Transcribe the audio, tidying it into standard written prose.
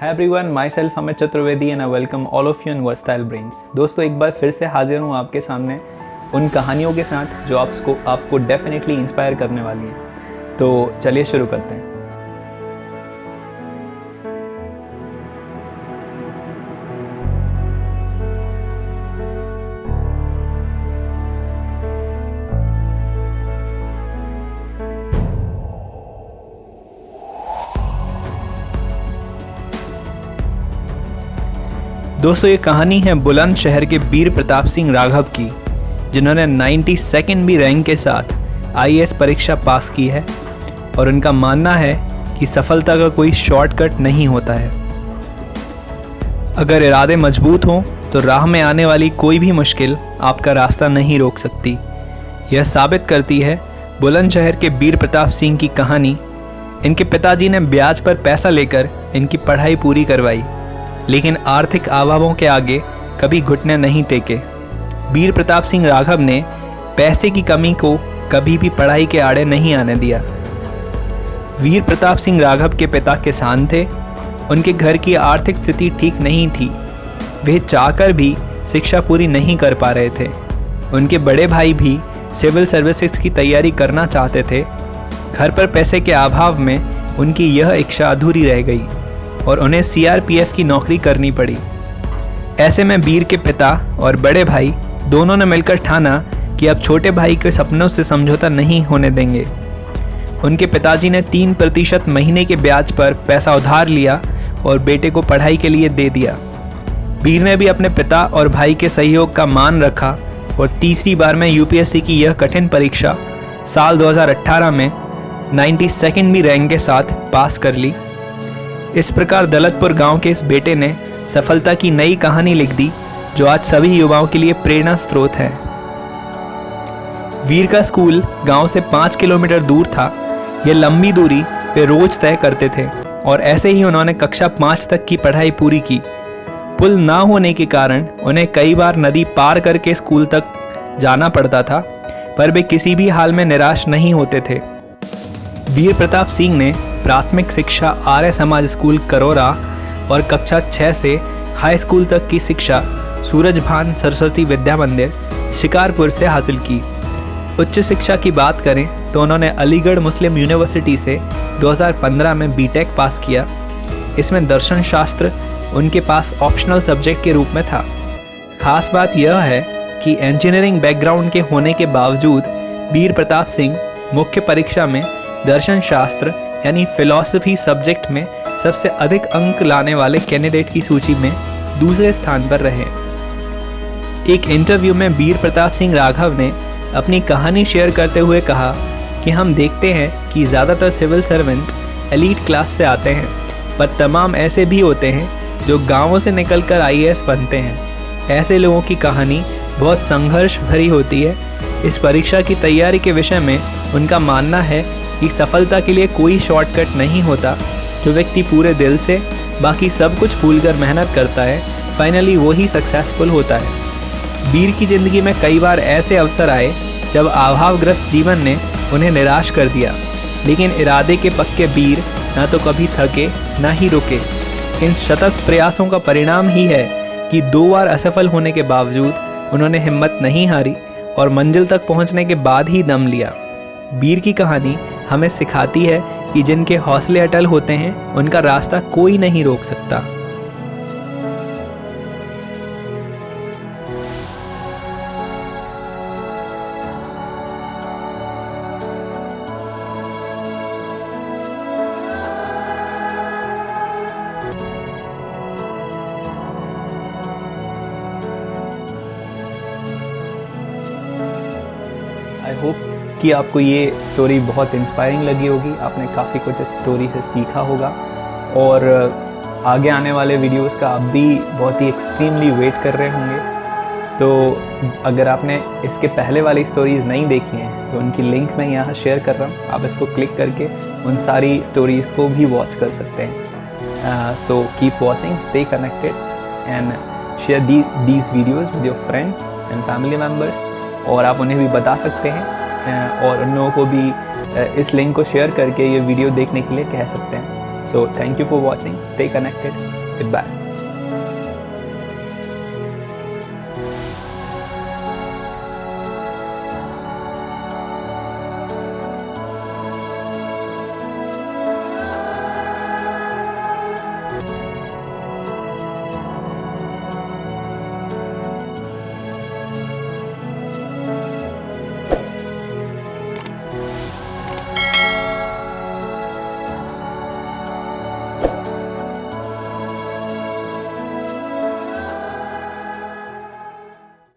Hi everyone, myself Amit Chaturvedi and I welcome all of you in Versatile Brains। दोस्तों एक बार फिर से हाजिर हूँ आपके सामने उन कहानियों के साथ जो आपको डेफिनेटली इंस्पायर करने वाली हैं। तो चलिए शुरू करते हैं। दोस्तों ये कहानी है बुलंदशहर के वीर प्रताप सिंह राघव की, जिन्होंने 92nd भी रैंक के साथ IAS परीक्षा पास की है और उनका मानना है कि सफलता का कोई शॉर्टकट नहीं होता है। अगर इरादे मजबूत हों तो राह में आने वाली कोई भी मुश्किल आपका रास्ता नहीं रोक सकती। यह साबित करती है बुलंदशहर के वीर प्रताप सिंह की कहानी। इनके पिताजी ने ब्याज पर पैसा लेकर इनकी पढ़ाई पूरी करवाई, लेकिन आर्थिक अभावों के आगे कभी घुटने नहीं टेके। वीर प्रताप सिंह राघव ने पैसे की कमी को कभी भी पढ़ाई के आड़े नहीं आने दिया। वीर प्रताप सिंह राघव के पिता किसान थे। उनके घर की आर्थिक स्थिति ठीक नहीं थी। वे चाहकर भी शिक्षा पूरी नहीं कर पा रहे थे। उनके बड़े भाई भी सिविल सर्विसेज की तैयारी करना चाहते थे। घर पर पैसे के अभाव में उनकी यह इच्छा अधूरी रह गई और उन्हें CRPF की नौकरी करनी पड़ी। ऐसे में वीर के पिता और बड़े भाई दोनों ने मिलकर ठाना कि अब छोटे भाई के सपनों से समझौता नहीं होने देंगे। उनके पिताजी ने 3% महीने के ब्याज पर पैसा उधार लिया और बेटे को पढ़ाई के लिए दे दिया। वीर ने भी अपने पिता और भाई के सहयोग का मान रखा और तीसरी बार में UPSC की यह कठिन परीक्षा साल 2018 में 92nd भी रैंक के साथ पास कर ली। इस प्रकार दौलतपुर गांव के इस बेटे ने सफलता की नई कहानी लिख दी, जो आज सभी युवाओं के लिए प्रेरणा स्रोत है। वीर का स्कूल गांव से 5 किलोमीटर दूर था। यह लंबी दूरी वे रोज तय करते थे और ऐसे ही उन्होंने कक्षा 5 तक की पढ़ाई पूरी की। पुल ना होने के कारण उन्हें कई बार नदी पार करके स्कूल तक जाना पड़ता था, पर वे किसी भी हाल में निराश नहीं होते थे। वीर प्रताप सिंह ने प्राथमिक शिक्षा आर्य समाज स्कूल करोरा और कक्षा 6 से हाई स्कूल तक की शिक्षा सूरजभान सरस्वती विद्या मंदिर शिकारपुर से हासिल की। उच्च शिक्षा की बात करें तो उन्होंने अलीगढ़ मुस्लिम यूनिवर्सिटी से 2015 में BTech पास किया। इसमें दर्शन शास्त्र उनके पास ऑप्शनल सब्जेक्ट के रूप में था। खास बात यह है कि इंजीनियरिंग बैकग्राउंड के होने के बावजूद वीर प्रताप सिंह मुख्य परीक्षा में दर्शन शास्त्र यानी फिलॉसफी सब्जेक्ट में सबसे अधिक अंक लाने वाले कैंडिडेट की सूची में दूसरे स्थान पर रहे। एक इंटरव्यू में वीर प्रताप सिंह राघव ने अपनी कहानी शेयर करते हुए कहा कि हम देखते हैं कि ज़्यादातर सिविल सर्वेंट एलीट क्लास से आते हैं, पर तमाम ऐसे भी होते हैं जो गांवों से निकलकर IAS बनते हैं। ऐसे लोगों की कहानी बहुत संघर्ष भरी होती है। इस परीक्षा की तैयारी के विषय में उनका मानना है कि सफलता के लिए कोई शॉर्टकट नहीं होता। जो व्यक्ति पूरे दिल से बाकी सब कुछ भूलकर मेहनत करता है, फाइनली वो ही सक्सेसफुल होता है। वीर की ज़िंदगी में कई बार ऐसे अवसर आए जब अभावग्रस्त जीवन ने उन्हें निराश कर दिया, लेकिन इरादे के पक्के वीर ना तो कभी थके ना ही रुके। इन सतत प्रयासों का परिणाम ही है कि 2 बार असफल होने के बावजूद उन्होंने हिम्मत नहीं हारी और मंजिल तक पहुंचने के बाद ही दम लिया। वीर की कहानी हमें सिखाती है कि जिनके हौसले अटल होते हैं उनका रास्ता कोई नहीं रोक सकता। आई होप कि आपको ये स्टोरी बहुत इंस्पायरिंग लगी होगी। आपने काफ़ी कुछ इस स्टोरी से सीखा होगा और आगे आने वाले वीडियोस का आप भी बहुत ही एक्सट्रीमली वेट कर रहे होंगे। तो अगर आपने इसके पहले वाली स्टोरीज़ नहीं देखी हैं तो उनकी लिंक मैं यहाँ शेयर कर रहा हूँ। आप इसको क्लिक करके उन सारी स्टोरीज़ को भी वॉच कर सकते हैं। So keep watching, stay connected and share these videos with your friends and family members. और आप उन्हें भी बता सकते हैं और उन लोगों को भी इस लिंक को शेयर करके ये वीडियो देखने के लिए कह सकते हैं। So thank you for watching. Stay connected. Goodbye.